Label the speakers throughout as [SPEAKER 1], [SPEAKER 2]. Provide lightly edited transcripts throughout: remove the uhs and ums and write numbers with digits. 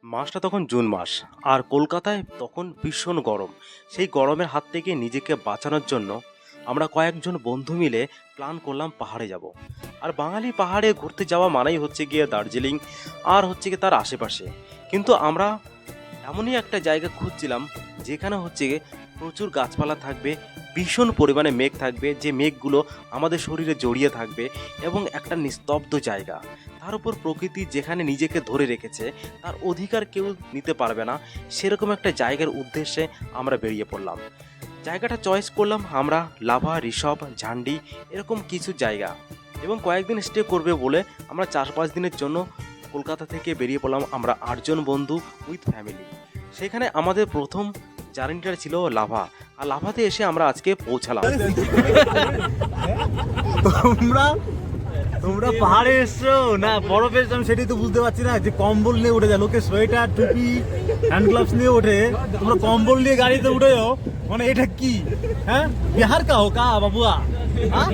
[SPEAKER 1] মাসটা তখন জুন মাস, আর কলকাতায় তখন ভীষণ গরম। সেই গরমের হাত থেকে নিজেকে বাঁচানোর জন্য আমরা কয়েকজন বন্ধু মিলে প্ল্যান করলাম পাহাড়ে যাব। আর বাঙালি পাহাড়ে ঘুরতে যাওয়া মানেই হচ্ছে গিয়ে দার্জিলিং আর হচ্ছে গিয়ে তার আশেপাশে। কিন্তু আমরা এমনই একটা জায়গা খুঁজছিলাম যেখানে হচ্ছে গিয়ে প্রচুর গাছপালা থাকবে, ভীষণ পরিমাণে মেঘ থাকবে, যে মেঘগুলো আমাদের শরীরে জড়িয়ে থাকবে, এবং একটা নিস্তব্ধ জায়গা। তার উপর প্রকৃতি যেখানে নিজেকে ধরে রেখেছে, তার অধিকার কেউ নিতে পারবে না, সেরকম একটা জায়গার উদ্দেশ্যে আমরা বেরিয়ে পড়লাম। জায়গাটা চয়েস করলাম আমরা লাভা, ঋষভ, ঝান্ডি, এরকম কিছু জায়গা, এবং কয়েকদিন স্টে করবে বলে আমরা 4-5 দিনের জন্য কলকাতা থেকে বেরিয়ে পড়লাম আমরা 8জন বন্ধু উইথ ফ্যামিলি। সেখানে আমাদের প্রথম জার্নিটা ছিল লাভা, আর লাভাতে এসে আমরা আজকে পৌঁছালাম।
[SPEAKER 2] তোমরা তোমরা পাহাড়ে এসছো না বরফে এসছো, আমি সেটাই তো বুঝতে পারছি না। যে কম্বল নিয়ে উঠে যায়, লোকে সোয়েটার, টুপি, হ্যান্ড গ্লাভস নিয়ে ওঠে, তোমরা কম্বল নিয়ে গাড়িতে উঠে যাও। মানে এটা কি? হ্যাঁ, बिहार का हो का बाबुआ? हाँ?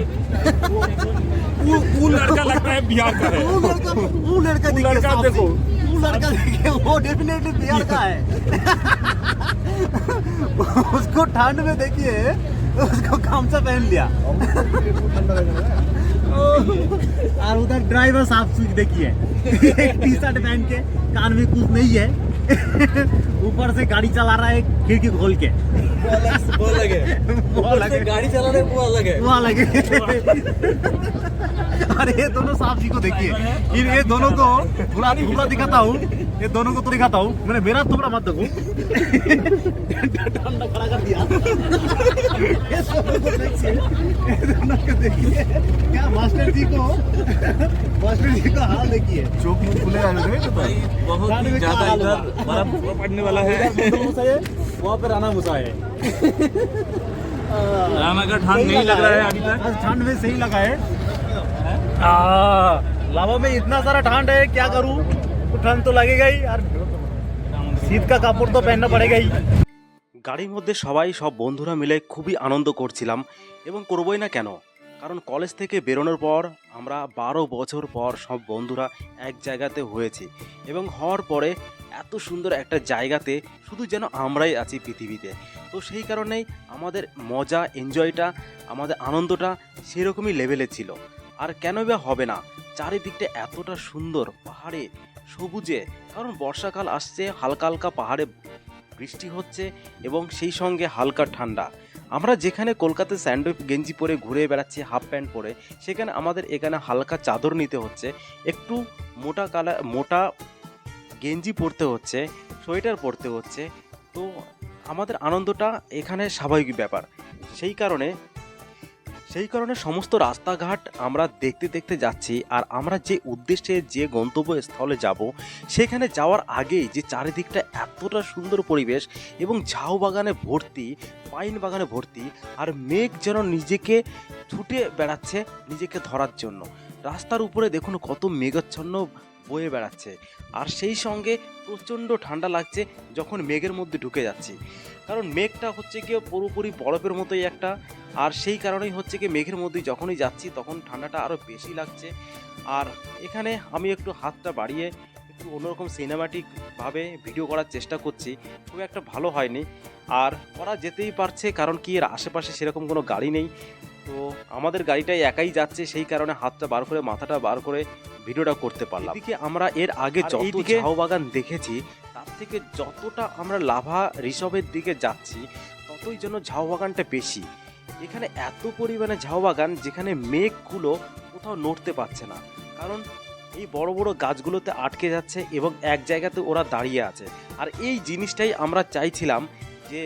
[SPEAKER 3] वो लड़का लगता है बिहार का है।
[SPEAKER 2] वो लड़का देखो, वो लड़का देखिए, वो डेफिनेटली बिहार का है। उसको ठंड में देखिए, उसको गामछा पहन लिया। और उधर ड्राइवर साफ सुथ देखिए, टी शर्ट पहन के, कान में कुछ नहीं है, ऊपर से गाड़ी चला रहा है खिड़की खोल के। वो अलग है, गाड़ी चला रहे वो अलग है, वो अलग है। अरे ये दोनों साफ जी को देखिए, ये दोनों को पूरा दिखाता हूँ, ये दोनों को तो दिखाता हूँ। मैंने मेरा टुकड़ा मत देखो, ठंडा खड़ा कर दिया। ये दोनों को देखिए, क्या मास्टर जी को हाल देखिए, चोक मुंह खुले रहने दे। बहुत ज्यादा इधर बर्फ पड़ने वाला है, वहाँ पे राना मुसा है।
[SPEAKER 3] राना का ठंड नहीं लग रहा है अभी तक।
[SPEAKER 2] ठंड में सही लगा है। लावा में इतना सारा ठंड है, क्या करूँ? तो ठंड तो लगेगा ही यार, शीत का कापड़ तो पहनना पड़ेगा ही।
[SPEAKER 1] গাড়ির মধ্যে সব বন্ধুরা মিলে খুবই আনন্দ করছিলাম, এবং করবই না কেন, কারণ কলেজ থেকে বেরোনোর পর আমরা 12 বছর পর সব বন্ধুরা এক জায়গাতে হয়েছি, এবং হওয়ার পরে এত সুন্দর একটা জায়গাতে শুধু যেন আমরাই আছি পৃথিবীতে। তো সেই কারণেই আমাদের মজা, এনজয়টা, আমাদের আনন্দটা সেরকমই লেভেলে ছিল। আর কেন বা হবে না, চারিদিকটা এতটা সুন্দর, পাহাড়ে সবুজে, কারণ বর্ষাকাল আসছে, হালকা হালকা পাহাড়ে বৃষ্টি হচ্ছে, এবং সেই সঙ্গে হালকা ঠান্ডা। আমরা যেখানে কলকাতায় স্যান্ডো গেঞ্জি পরে ঘুরে বেড়াচ্ছি, হাফ প্যান্ট পরে, সেখানে আমাদের এখানে হালকা চাদর নিতে হচ্ছে, একটু মোটা গেঞ্জি পরতে হচ্ছে, সোয়েটার পরতে হচ্ছে। তো আমাদের আনন্দটা এখানে স্বাভাবিক ব্যাপার। সেই কারণে সমস্ত রাস্তাঘাট আমরা দেখতে দেখতে যাচ্ছি। আর আমরা যে উদ্দেশ্যে, যে গন্তব্যস্থলে যাব, সেখানে যাওয়ার আগেই যে চারিদিকটা এতটা সুন্দর পরিবেশ, এবং ঝাউ বাগানে ভর্তি, পাইন বাগানে ভর্তি, আর মেঘ যেন নিজেকে ছুটে বেড়াচ্ছে নিজেকে ধরার জন্য। রাস্তার উপরে দেখুন কত মেঘাচ্ছন্ন বয়ে বেড়াচ্ছে, আর সেই সঙ্গে প্রচণ্ড ঠান্ডা লাগছে যখন মেঘের মধ্যে ঢুকে যাচ্ছি, কারণ মেঘটা হচ্ছে গিয়ে পুরোপুরি বরফের মতোই একটা। আর সেই কারণেই হচ্ছে গিয়ে মেঘের মধ্যে যখনই যাচ্ছি তখন ঠান্ডাটা আরও বেশি লাগছে। আর এখানে আমি একটু হাতটা বাড়িয়ে একটু অন্যরকম সিনেমাটিকভাবে ভিডিও করার চেষ্টা করছি, খুব একটা ভালো হয়নি, আর করা যেতেই পারছে, কারণ কি এর আশেপাশে সেরকম কোনো গাড়ি নেই। তো আমাদের গাড়িটাই একাই যাচ্ছে, সেই কারণে হাতটা বার করে, মাথাটা বার করে ভিডিওটা করতে পারলাম। এদিকে আমরা এর আগে যত ঝাউ বাগান দেখেছি, তার থেকে যতটা আমরা লাভা, ঋষভের দিকে যাচ্ছি, ততই যেন ঝাউ বাগানটা বেশি। এখানে এত পরিমাণে ঝাউ বাগান, যেখানে মেঘগুলো কোথাও নড়তে পারছে না, কারণ এই বড় বড় গাছগুলোতে আটকে যাচ্ছে, এবং এক জায়গাতে ওরা দাঁড়িয়ে আছে। আর এই জিনিসটাই আমরা চাইছিলাম, যে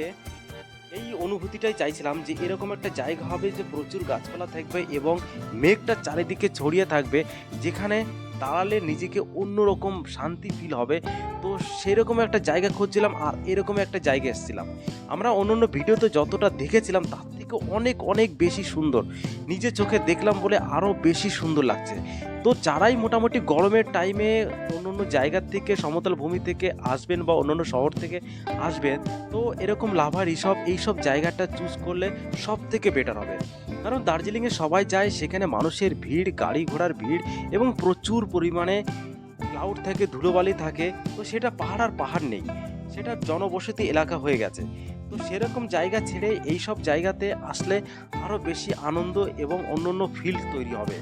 [SPEAKER 1] এই অনুভূতিটাই চাইছিলাম, যে এরকম একটা জায়গা হবে যে প্রচুর গাছপালা থাকবে এবং মেঘটা চারিদিকে ছড়িয়ে থাকবে, যেখানে দাঁড়ালে নিজেকে অন্যরকম শান্তি ফিল হবে। তো সেরকম একটা জায়গা খুঁজছিলাম, আর এরকম একটা জায়গা এসেছিলাম। আমরা অন্যান্য ভিডিওতে যতটা দেখেছিলাম তার থেকে অনেক অনেক বেশি সুন্দর, নিজের চোখে দেখলাম বলে আরও বেশি সুন্দর লাগছে। তো যারাই মোটামুটি গরমের টাইমে অন্য জায়গার থেকে, সমতল ভূমি থেকে আসবেন বা অন্যান্য শহর থেকে আসবেন, তো এরকম লাভা, ঋষভ, এইসব জায়গাটা চুজ করলে সব থেকে বেটার হবে। কারণ দার্জিলিংয়ে সবাই যায়, সেখানে মানুষের ভিড়, গাড়ি ঘোড়ার ভিড়, এবং প্রচুর পরিমাণে ক্লাউড থাকে, ধুলোবালি থাকে, তো সেটা পাহাড় আর পাহাড় নেই, সেটা জনবসতি এলাকা হয়ে গেছে। তো সেরকম জায়গা ছেড়ে এই সব জায়গাতে আসলে আরও বেশি আনন্দ এবং অন্যান্য ফিল তৈরি হবে।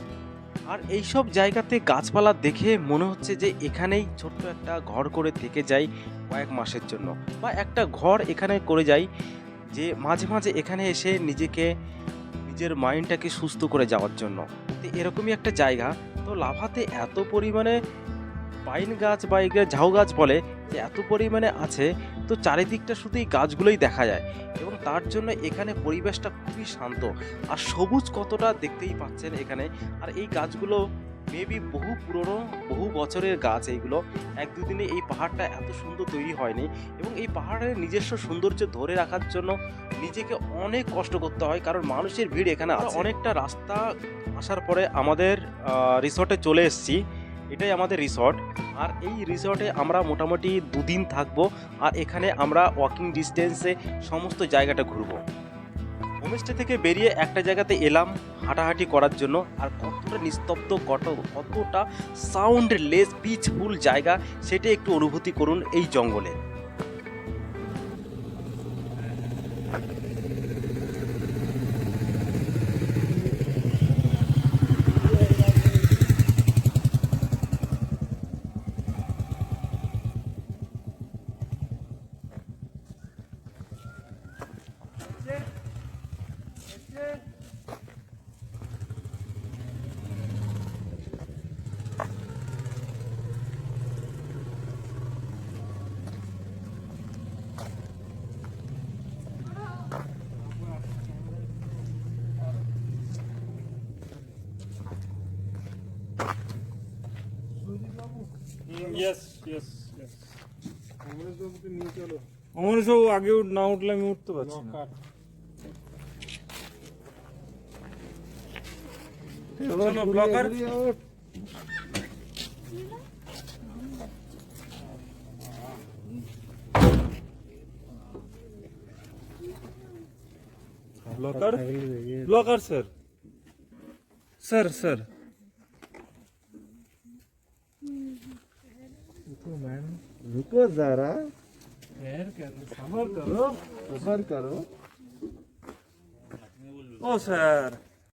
[SPEAKER 1] আর এই সব জায়গাতে গাছপালা দেখে মনে হচ্ছে যে এখানেই ছোট্ট একটা ঘর করে থেকে যাই কয়েক মাসের জন্য, বা একটা ঘর এখানে করে যাই, যে মাঝে মাঝে এখানে এসে নিজের মাইন্ডটাকে সুস্থ করে যাওয়ার জন্য। তো এরকমই একটা জায়গা। তো লাভাতে এত পরিমাণে পাইন গাছ বা এগুলো ঝাউ গাছ বলে, যে এত পরিমাণে আছে, তো চারিদিকটা শুধু এই গাছগুলোই দেখা যায়, এবং তার জন্য এখানে পরিবেশটা খুবই শান্ত। আর সবুজ কতটা দেখতেই পাচ্ছেন এখানে। আর এই গাছগুলো মেবি বহু পুরনো, বহু বছরের গাছ এইগুলো। এক দুদিনে এই পাহাড়টা এত সুন্দর তৈরি হয়নি, এবং এই পাহাড়ের নিজস্ব সৌন্দর্য ধরে রাখার জন্য নিজেকে অনেক কষ্ট করতে হয়, কারণ মানুষের ভিড় এখানে আছে। অনেকটা রাস্তা আসার পরে আমাদের রিসর্টে চলে এসেছি। এটাই আমাদের রিসর্ট। আর এই রিসর্টে আমরা মোটামুটি 2 দিন থাকবো। আর এখানে আমরা ওয়াকিং ডিস্টেন্সে সমস্ত জায়গাটা ঘুরবো। হোমস্টে থেকে বেরিয়ে একটা জায়গাতে এলাম হাঁটাহাঁটি করার জন্য। আর কতটা নিস্তব্ধ, কতটা সাউন্ডলেস পিচফুল জায়গা, সেটা একটু অনুভূতি করুন এই জঙ্গলে।
[SPEAKER 3] Yes, yes, yes. অমরেশ বাবু আগে না উঠলে আমি উঠতে পারছি না। শোনো, blogger blogger blogger sir, sir sir
[SPEAKER 2] रुको जरा, सबर करो, सबर करो।
[SPEAKER 3] ও স্যার